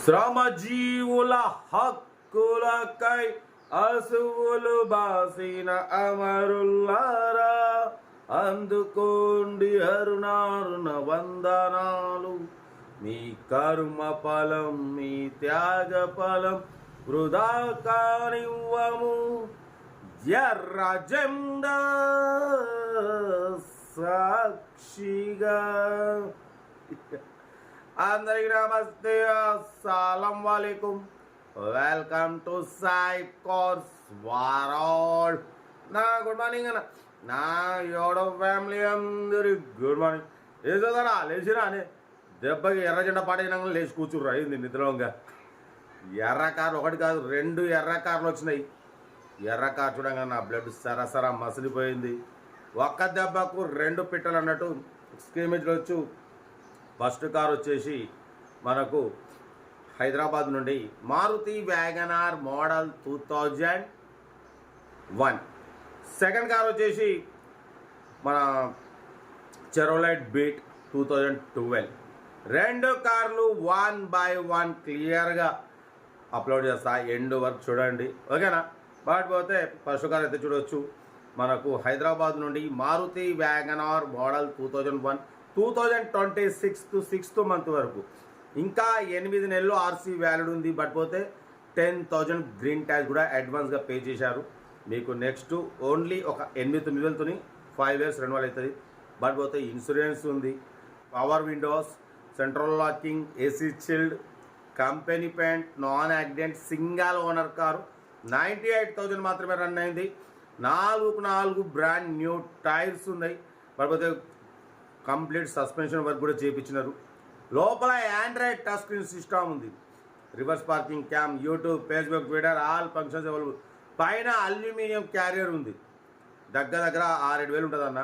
శ్రమజీవుల హక్కులకై అసువులు బాసిన అమరుల్లారా, అందుకోండి అరుణారుణ వందనాలు. మీ కర్మ ఫలం, మీ త్యాగ ఫలం వృధా కానివ్వము. ఎర్ర జెండా సాక్షిగా. అందరికి నమస్తే, అస్సలం వాలేకుమ్. వెల్కమ్ టు సాయి కోర్స్ వారాల్. నా గుడ్ మార్నింగ్ అన్న, నా యోడో ఫ్యామిలీ అందరి గుడ్ మార్నింగ్. లేచోదరా, లేచిరా అని దెబ్బకి ఎర్ర జెండా పాటైనా లేచి కూర్చుర్రు. అయింది నిద్రలోగా. ఎర్ర కారు ఒకటి కాదు, 2 ఎర్ర కార్లు వచ్చినాయి. ఎర్ర కారు చూడంగా నా బ్లడ్ సరసర మసిలిపోయింది. ఒక్క దెబ్బకు 2 పిట్టలు అన్నట్టు స్క్రీమేజ్లో వచ్చు. ఫస్ట్ కార్ వచ్చేసి మనకు హైదరాబాద్ నుండి Maruti wagon R model 2001. Second car వచ్చేసి మన చెరోలైట్ బీట్ 2012. 2 కార్లు 1 by 1 క్లియర్గా అప్లోడ్ చేస్తా, ఎండ్ వరకు చూడండి, ఓకేనా. బట్ పోతే ఫస్ట్ కార్ అయితే చూడవచ్చు మనకు హైదరాబాద్ నుండి Maruti wagon R model 2001, 2026 6th month వరకు ఇంకా 8 నెలలు ఆర్సీ వ్యాలిడ్ ఉంది. బట్ పోతే 10,000 గ్రీన్ ట్యాగ్ కూడా అడ్వాన్స్గా పే చేశారు. మీకు నెక్స్ట్ ఓన్లీ ఒక 8 నెలలతో 5 years రెన్యువల్ అవుతుంది. బట్ పోతే ఇన్సూరెన్స్ ఉంది, power Windows, central locking, AC chilled, company paint, non accident, single owner car. 98,000 మాత్రమే రన్ అయింది. 4 బ్రాండ్ న్యూ టైర్స్ ఉన్నాయి. కాకపోతే కంప్లీట్ సస్పెన్షన్ వర్క్ కూడా చేయించినారు. లోపల ఆండ్రాయిడ్ టచ్ స్క్రీన్ సిస్టమ్ ఉంది. Reverse parking cam, YouTube, Facebook, Twitter all functions available. పైన aluminium carrier ఉంది. దగ్గర 6-7 ఉంటుంది అన్న.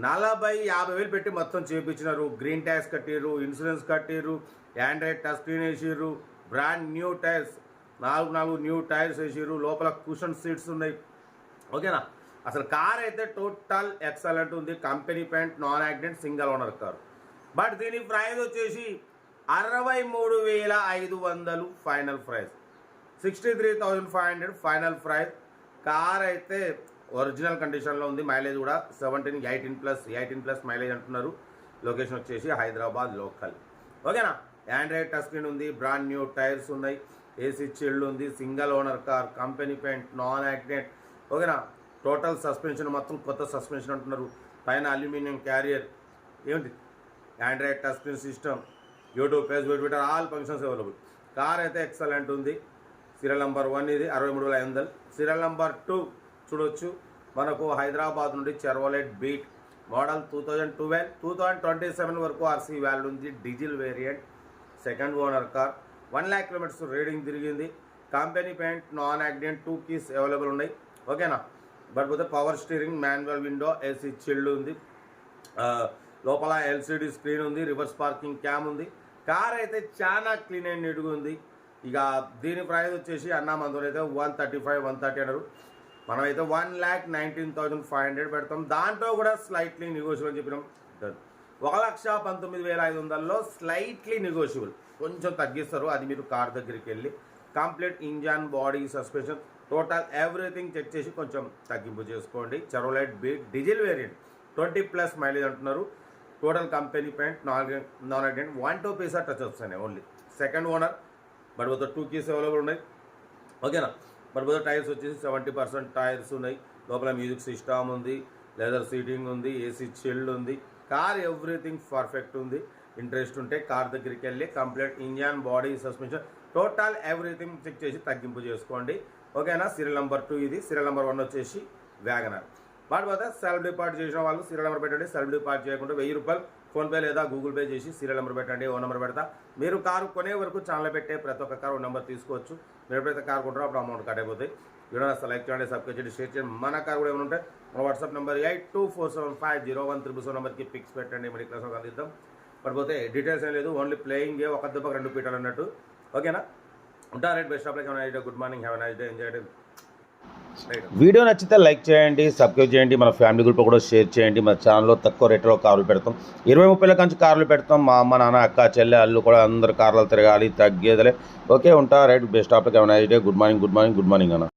40-50 పెట్టి మొత్తం చేయించినారు. గ్రీన్ ట్యాక్స్ కట్టిర్రు, ఇన్సూరెన్స్ కట్టిర్రు, ఆండ్రాయిడ్ టచ్ స్క్రీన్ వేసిర్రు, brand new tyres 4 new tyres వేసిర్రు. లోపల కుషన్ సీట్స్ ఉన్నాయి, ఓకేనా. అసలు కార్ అయితే టోటల్ ఎక్సలెంట్ ఉంది. Company paint, non accident, single owner car. But దీని ప్రైస్ వచ్చేసి 63,500 final price. 63,500 final price. Car అయితే ఒరిజినల్ కండిషన్లో ఉంది. మైలేజ్ కూడా 17, 18+ మైలేజ్ అంటున్నారు. లొకేషన్ వచ్చేసి హైదరాబాద్ లోకల్, ఓకేనా. ఆండ్రాయిడ్ టచ్ స్క్రీన్ ఉంది, బ్రాండ్ న్యూ టైర్స్ ఉన్నాయి, ఏసీ చిల్డ్ ఉంది, single owner car, company paint, non accident, ఓకేనా. టోటల్ సస్పెన్షన్ మొత్తం కొత్త సస్పెన్షన్ అంటున్నారు. పైన అల్యూమినియం క్యారియర్, ఏమిటి Android touch screen system, YouTube, Facebook, Twitter all functions available. Car అయితే ఎక్సలెంట్ ఉంది. సీరియల్ నెంబర్ 1 ఇది 63,500. సీరియల్ నెంబర్ 2 చూడొచ్చు మనకు హైదరాబాద్ నుండి చెరోలైట్ బీట్ మోడల్ 2012, 2027 వరకు ఆర్సీ వ్యాలిడ్ ఉంది. Diesel variant, second owner car, 1 lakh kilometers reading తిరిగింది. Company paint, non accident, 2 keys available ఉన్నాయి, ఓకేనా. బట్ పోతే power steering, manual window, AC chilled ఉంది. లోపల ఎల్సిడి స్క్రీన్ ఉంది, రివర్స్ పార్కింగ్ క్యామ్ ఉంది. కార్ అయితే చాలా క్లీన్ అండ్ నీట్గా ఉంది. ఇక దీని ప్రైస్ వచ్చేసి అన్న మనతో అయితే 135, 130 అన్నారు. మనమైతే 1,19,500 పెడతాం. దాంట్లో కూడా స్లైట్లీ నెగోషియబుల్ అని చెప్పినాం. 1,19,500లో స్లైట్లీ నెగోషియబుల్, కొంచెం తగ్గిస్తారు. అది మీరు కార్ దగ్గరికి వెళ్ళి complete engine, body, suspension, total everything check చేసి కొంచెం తగ్గింపు చేసుకోండి. Chevrolet Beat diesel variant 20+ mileage అంటున్నారు. Total company paint, non accident, 1-2 పైసా టచ్ వస్తున్నాయి ఓన్లీ. Second owner. బట్ పోతే 2 keys అవైలబుల్ ఉన్నాయి, ఓకేనా. బట్ పోతే టైర్స్ వచ్చేసి 70% టైర్స్ ఉన్నాయి. లోపల మ్యూజిక్ సిస్టమ్ ఉంది, లెదర్ సీటింగ్ ఉంది, ఏసీ చిల్డ్ ఉంది. కార్ ఎవ్రీథింగ్ పర్ఫెక్ట్ ఉంది. ఇంట్రెస్ట్ ఉంటే కార్ దగ్గరికి వెళ్ళి complete engine, body, suspension, total everything check చేసి తగ్గింపు చేసుకోండి, ఓకేనా. సీరియల్ నెంబర్ 2 ఇది. సీరియల్ నెంబర్ 1 వచ్చేసి వ్యాగనార్. వాటి పోతే సెల్ఫ్ డిపాజిట్ చేసిన వాళ్ళు సీరియల్ నెంబర్ పెట్టండి. సెల్ఫ్ డిపాజిట్ చేయకుండా 1000 రూపాయలు ఫోన్పే లేదా గూగుల్ పే చేసి సీరియల్ నెంబర్ పెట్టండి. ఓ నెంబర్ పెడతా. మీరు కారు కొనే వరకు ఛానల్ పెట్టే ప్రతి ఒక్క కారు నెంబర్ తీసుకోవచ్చు. మీరు ఎప్పుడైతే కారు కొంటారో అప్పుడు అమౌంట్ కట్ అయిపోతాయి. వీడియో అసలు లైక్ చేయండి, సబ్స్క్రైబ్ చేయండి, షేర్ చేయండి. మన కారు కూడా ఏమైనా ఉంటే మన వాట్సాప్ నెంబర్ 8247501377 నెంబర్కి పిక్స్ పెట్టండి. మరి క్లాస్ అందిద్దాం. పడిపోతే డీటెయిల్స్ ఏం లేదు, ఓన్లీ ప్లేయింగ్, ఒక దెబ్బకు 2 పీటలు అన్నట్టు, ఓకేనా. ఉంటా. Right, best of luck. Good morning, have a nice day, enjoy day. Video నచ్చితే లైక్ చేయండి, సబ్స్క్రైబ్ చేయండి, మన ఫ్యామిలీ గ్రూప్లో కూడా షేర్ చేయండి. మన ఛానల్లో తక్కువ రేట్లో కార్లు పెడతాం, 20-30 నుంచి కార్లు పెడతాం. మా అమ్మ నాన్న అక్క చెల్లె అల్లు కూడా అందరు కార్లు తిరగాలి, తగ్గేదలే. ఓకే ఉంటా right. Best of luck. Nice day. Good morning అన్న.